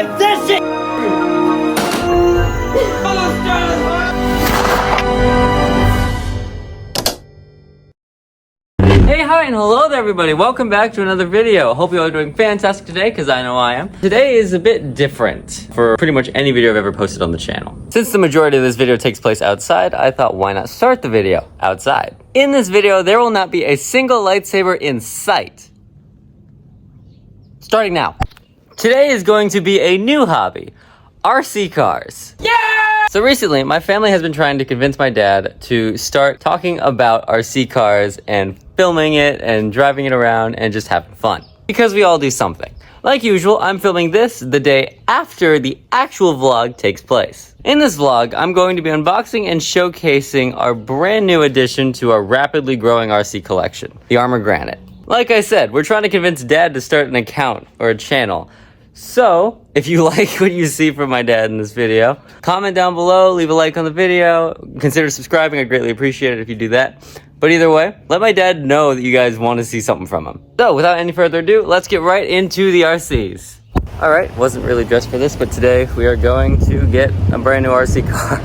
like this shit! Hey, hi, and hello there, everybody. Welcome back to another video. Hope you all are doing fantastic today, because I know I am. Today is a bit different for pretty much any video I've ever posted on the channel. Since the majority of this video takes place outside, I thought, why not start the video outside? In this video, there will not be a single lightsaber in sight. Starting now. Today is going to be a new hobby, RC cars. Yeah! So recently, my family has been trying to convince my dad to start talking about RC cars and filming it and driving it around and just having fun. Because we all do something. Like usual, I'm filming this the day after the actual vlog takes place. In this vlog, I'm going to be unboxing and showcasing our brand new addition to our rapidly growing RC collection, the ARRMA Granite. Like I said, we're trying to convince Dad to start an account or a channel. So, if you like what you see from my dad in this video, comment down below, leave a like on the video, consider subscribing. I'd greatly appreciate it if you do that. But either way, let my dad know that you guys want to see something from him. So, without any further ado, let's get right into the RCs. Alright, wasn't really dressed for this, but today we are going to get a brand new RC car.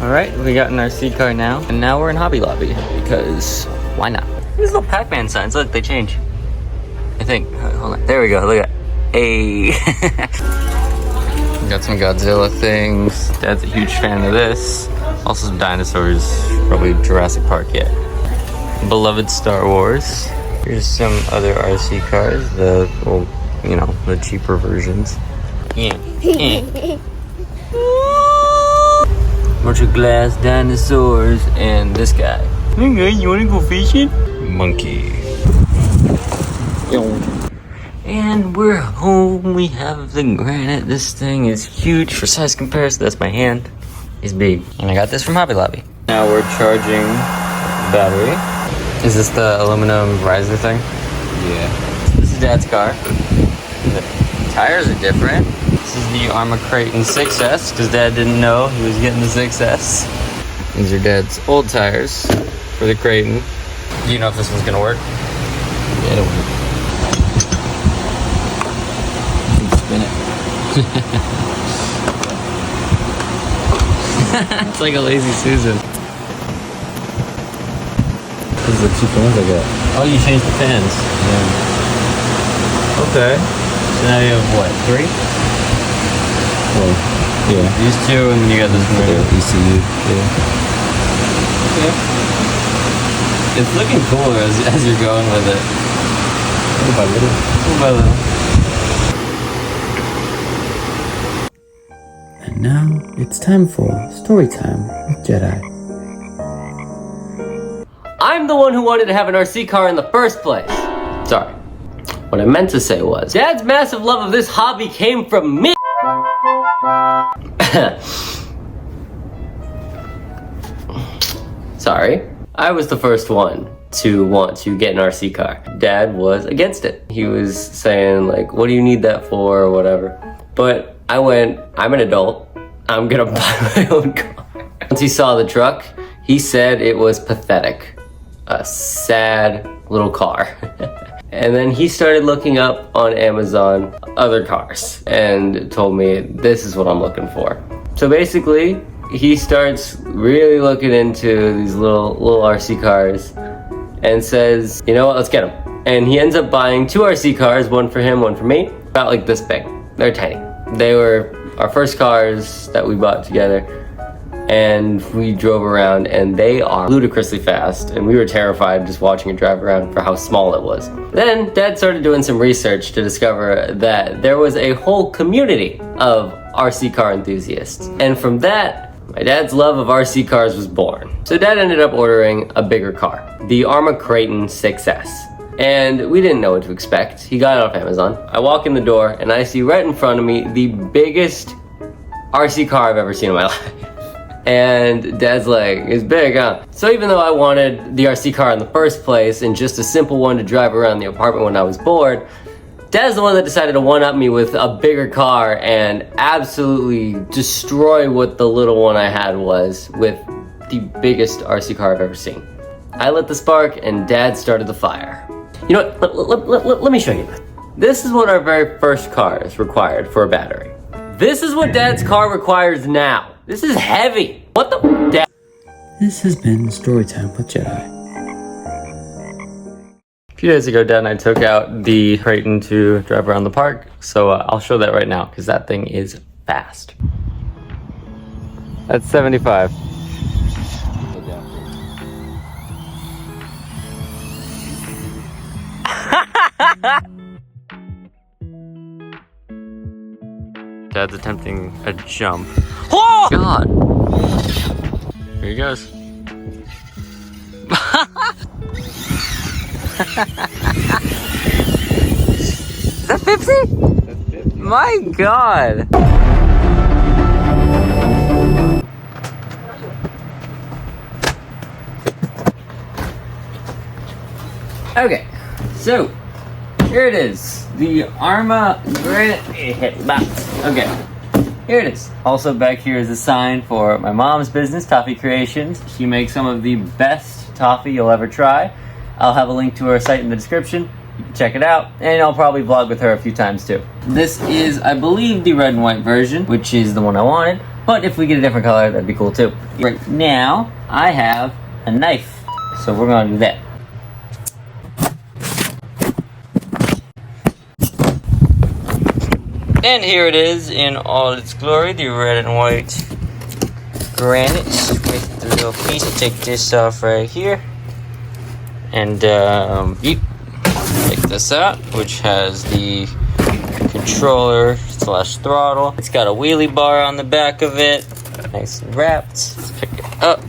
Alright, we got an RC car now, and now we're in Hobby Lobby, because why not? These little Pac-Man signs, look, they change. I think, hold on, there we go, look at that. Hey! Got some Godzilla things. Dad's a huge fan of this. Also some dinosaurs, probably Jurassic Park yet. Beloved Star Wars. Here's some other RC cars, the, well, you know, the cheaper versions. Yeah. Bunch of glass dinosaurs and this guy. Hey guys, you wanna go fishing? Monkey. And we're home. We have the Granite. This thing is huge for size comparison. That's my hand. It's big. And I got this from Hobby Lobby. Now we're charging the battery. Is this the aluminum riser thing? Yeah. This is Dad's car. The tires are different. This is the ARRMA Kraton 6S, because Dad didn't know he was getting the 6S. These are Dad's old tires for the Kraton. Do you know if this one's gonna work? Yeah, it'll work. Spin it. It's like a lazy Susan. These are the cheap ones I got. Oh, you changed the fans. Yeah. Okay. So now you have what, 3? Well, yeah. These 2, and then you got this one. ECU, yeah. Okay. It's looking cooler as you're going with it. Little by little. Little by little. And now it's time for story time with Jedi. I'm the one who wanted to have an RC car in the first place. Sorry. What I meant to say was, Dad's massive love of this hobby came from me. Sorry. I was the first one to want to get an RC car. Dad was against it. He was saying like, what do you need that for or whatever. But I went, I'm an adult. I'm gonna buy my own car. Once he saw the truck, he said it was pathetic. A sad little car. And then he started looking up on Amazon other cars and told me, this is what I'm looking for. So basically, he starts really looking into these little RC cars and says, you know what, let's get them. And he ends up buying 2 RC cars, one for him, one for me, about like this big. They're tiny. They were our first cars that we bought together. And we drove around, and they are ludicrously fast, and we were terrified just watching it drive around for how small it was. Then Dad started doing some research to discover that there was a whole community of RC car enthusiasts. And from that, my dad's love of RC cars was born. So Dad ended up ordering a bigger car, the ARRMA Kraton 6S. And we didn't know what to expect. He got it off Amazon. I walk in the door, and I see right in front of me the biggest RC car I've ever seen in my life. And Dad's like, it's big, huh? So even though I wanted the RC car in the first place and just a simple one to drive around the apartment when I was bored, Dad's the one that decided to one-up me with a bigger car and absolutely destroy what the little one I had was with the biggest RC car I've ever seen. I lit the spark and Dad started the fire. You know what, let me show you this. This is what our very first car is required for a battery. This is what Dad's car requires now. This is heavy. What the Dad? This has been Storytime with Jedi. A few days ago, Dad and I took out the Kraton to drive around the park, so I'll show that right now, because that thing is fast. That's 75. Dad's attempting a jump. Oh God! Here he goes. Is that 50? That's 50. My God! Okay, so here it is, the ARRMA Granite box. Okay, here it is. Also back here is a sign for my mom's business, Toffee Creations. She makes some of the best toffee you'll ever try. I'll have a link to her site in the description. You can check it out, and I'll probably vlog with her a few times too. This is, I believe, the red and white version, which is the one I wanted, but if we get a different color, that'd be cool too. Right now, I have a knife, so we're gonna do that. And here it is in all its glory, the red and white granite with the little piece. Take this off right here. And take this out, which has the controller / throttle. It's got a wheelie bar on the back of it. Nice and wrapped. Let's pick it up.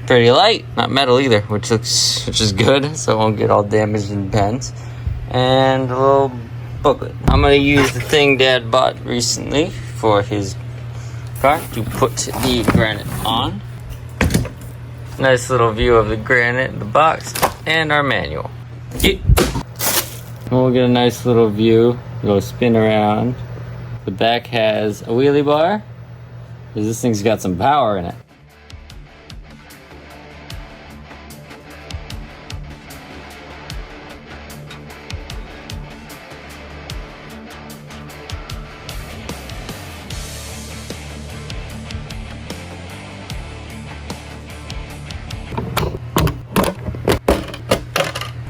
Pretty light, not metal either, which is good, so it won't get all damaged and bent. And a little booklet. I'm gonna use the thing Dad bought recently for his car to put the granite on. Nice little view of the granite in the box and our manual. We'll get a nice little view. Go spin around. The back has a wheelie bar, because this thing's got some power in it.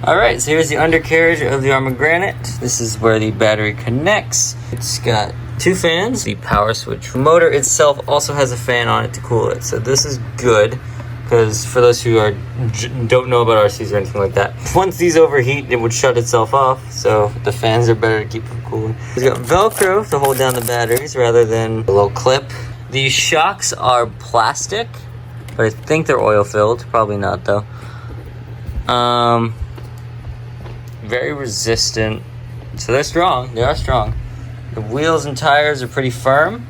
Alright, so here's the undercarriage of the ARRMA Granite. This is where the battery connects. It's got 2 fans. The power switch motor itself also has a fan on it to cool it. So this is good, because for those who don't know about RCs or anything like that, once these overheat, it would shut itself off. So the fans are better to keep them cool. It's got Velcro to hold down the batteries rather than a little clip. These shocks are plastic, but I think they're oil filled. Probably not though. Very resistant, so they're strong. They are strong. The wheels and tires are pretty firm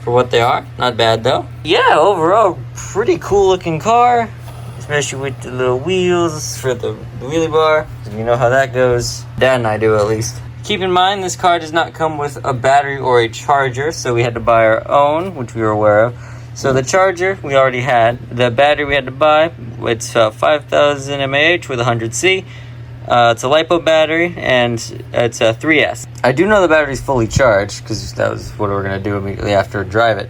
for what they are. Not bad though. Yeah, overall, pretty cool looking car, especially with the little wheels for the wheelie bar. You know how that goes. Dad and I do, at least. Keep in mind, this car does not come with a battery or a charger, so we had to buy our own, which we were aware of. So the charger we already had. The battery we had to buy, it's 5,000 mAh with 100C. It's a LiPo battery, and it's a 3S. I do know the battery's fully charged, because that was what we were going to do immediately after drive it.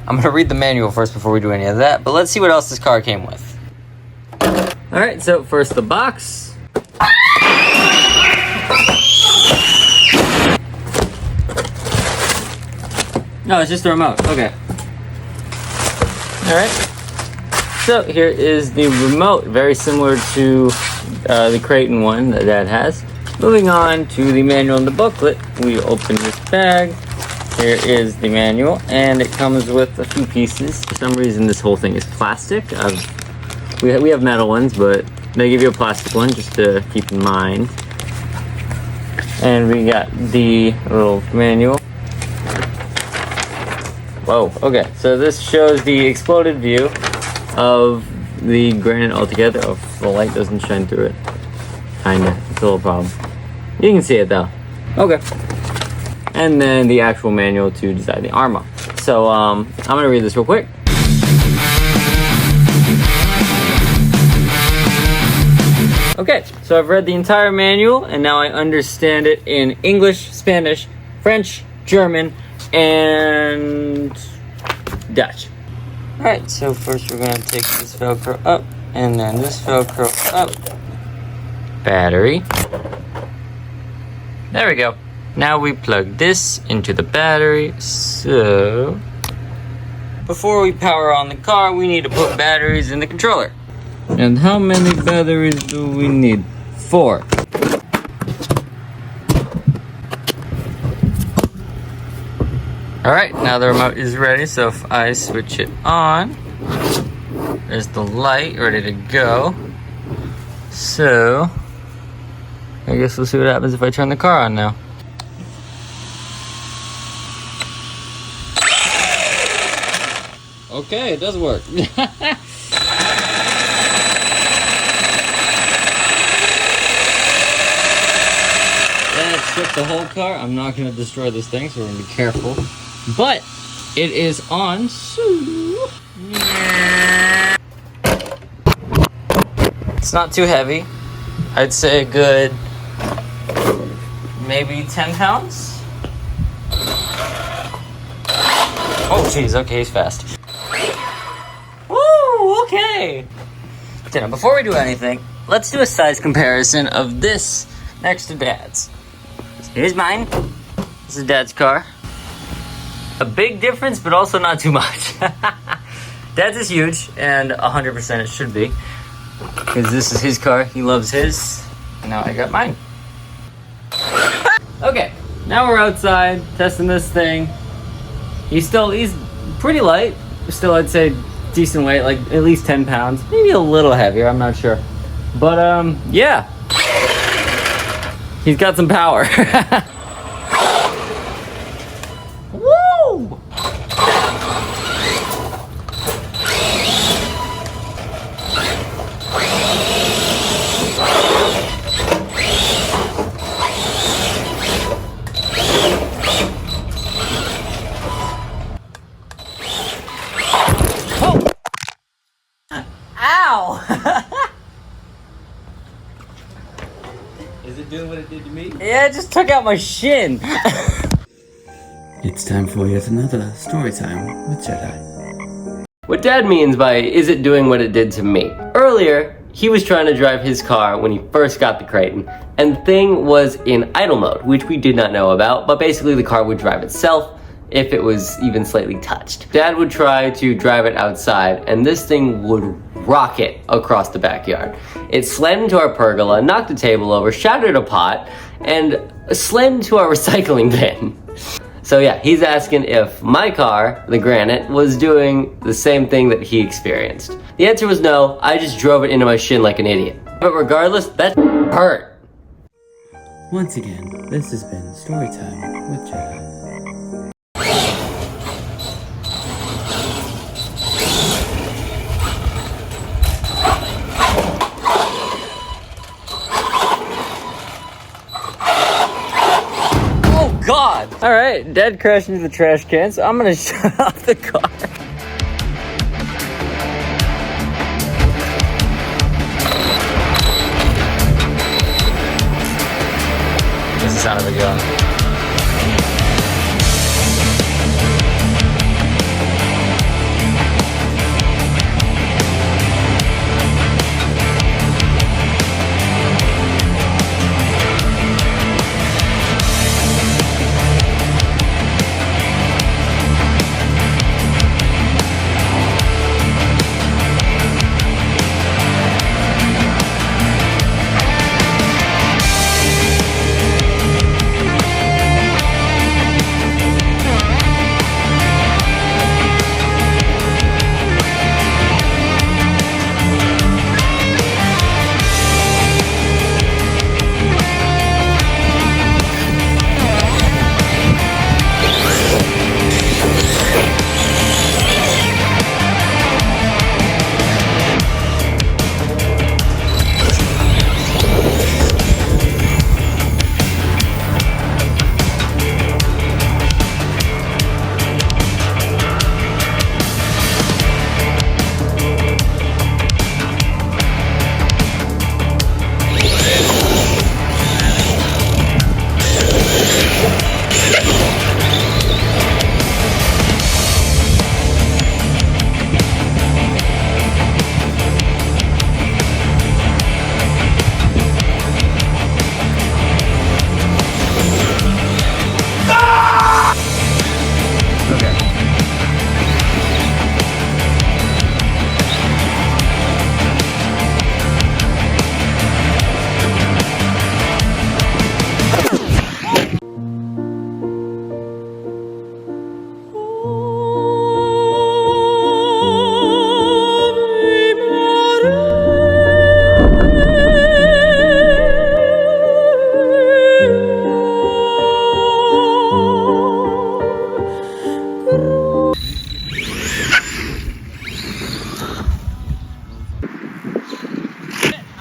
I'm going to read the manual first before we do any of that, but let's see what else this car came with. Alright, so first the box. No, it's just the remote. Okay. Alright. So here is the remote, very similar to the Kraton one that Dad has. Moving on to the manual and the booklet, we open this bag. Here is the manual, and it comes with a few pieces. For some reason, this whole thing is plastic. We have metal ones, but they give you a plastic one just to keep in mind. And we got the little manual. Whoa, okay. So this shows the exploded view of the granite altogether. Oh, the light doesn't shine through it. Kinda, it's a little problem. You can see it though. Okay. And then the actual manual to design the ARRMA. So I'm gonna read this real quick. Okay, so I've read the entire manual and now I understand it in English, Spanish, French, German, and Dutch. Alright, so first we're gonna take this Velcro up and then this Velcro up. Battery. There we go. Now we plug this into the battery. So before we power on the car, we need to put batteries in the controller. And how many batteries do we need? 4. Alright, now the remote is ready, so if I switch it on, there's the light ready to go. So I guess we'll see what happens if I turn the car on now. Okay, it does work. That stripped the whole car. I'm not going to destroy this thing, so we're going to be careful. But it is on. It's not too heavy. I'd say a good maybe 10 pounds. Oh jeez, okay, he's fast. Woo, okay. Now, before we do anything, let's do a size comparison of this next to Dad's. Here's mine. This is Dad's car. A big difference, but also not too much. Dad's is huge, and 100% it should be. Because this is his car, he loves his. And now I got mine. Okay, now we're outside, testing this thing. He's pretty light. Still, I'd say decent weight, like at least 10 pounds. Maybe a little heavier, I'm not sure. But, yeah. He's got some power. Woo! Is it doing what it did to me? Yeah, it just took out my shin. It's time for yet another story time with Jedi. What Dad means by is it doing what it did to me? Earlier, he was trying to drive his car when he first got the Kraton, and the thing was in idle mode, which we did not know about, but basically the car would drive itself if it was even slightly touched. Dad would try to drive it outside, and this thing would rocket across the backyard. It slammed into our pergola, knocked a table over, shattered a pot, and slammed into our recycling bin. So yeah, he's asking if my car, the Granite, was doing the same thing that he experienced. The answer was no, I just drove it into my shin like an idiot. But regardless, that hurt. Once again, this has been Storytime with Jedi. God! Alright, Dad crashed into the trash can, so I'm gonna shut off the car. This is the sound of it going.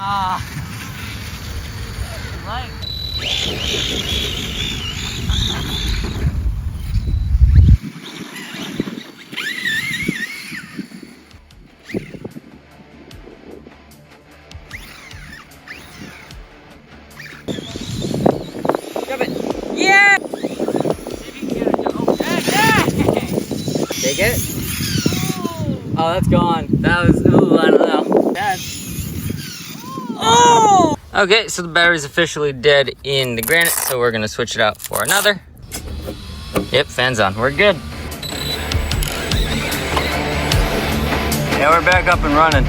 Yeah! Take it? Oh, that's gone. That was, ooh, I don't know. Bad. Oh! Okay, so the battery's officially dead in the Granite, so we're gonna switch it out for another. Yep, fan's on. We're good. Yeah, we're back up and running.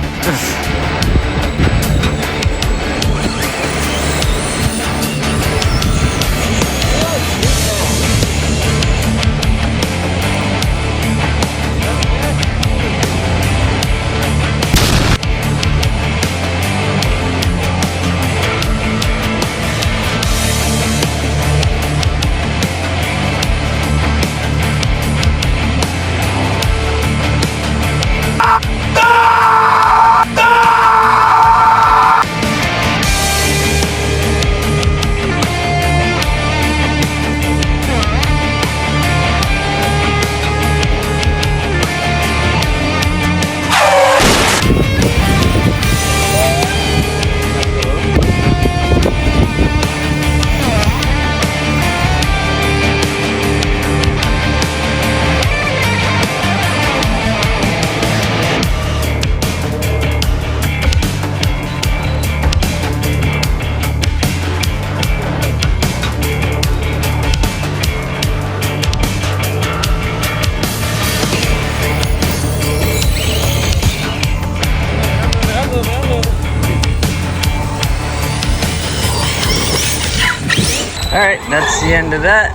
Alright, that's the end of that.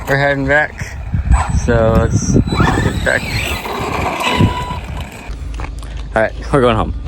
We're heading back. So let's get back. Alright, we're going home.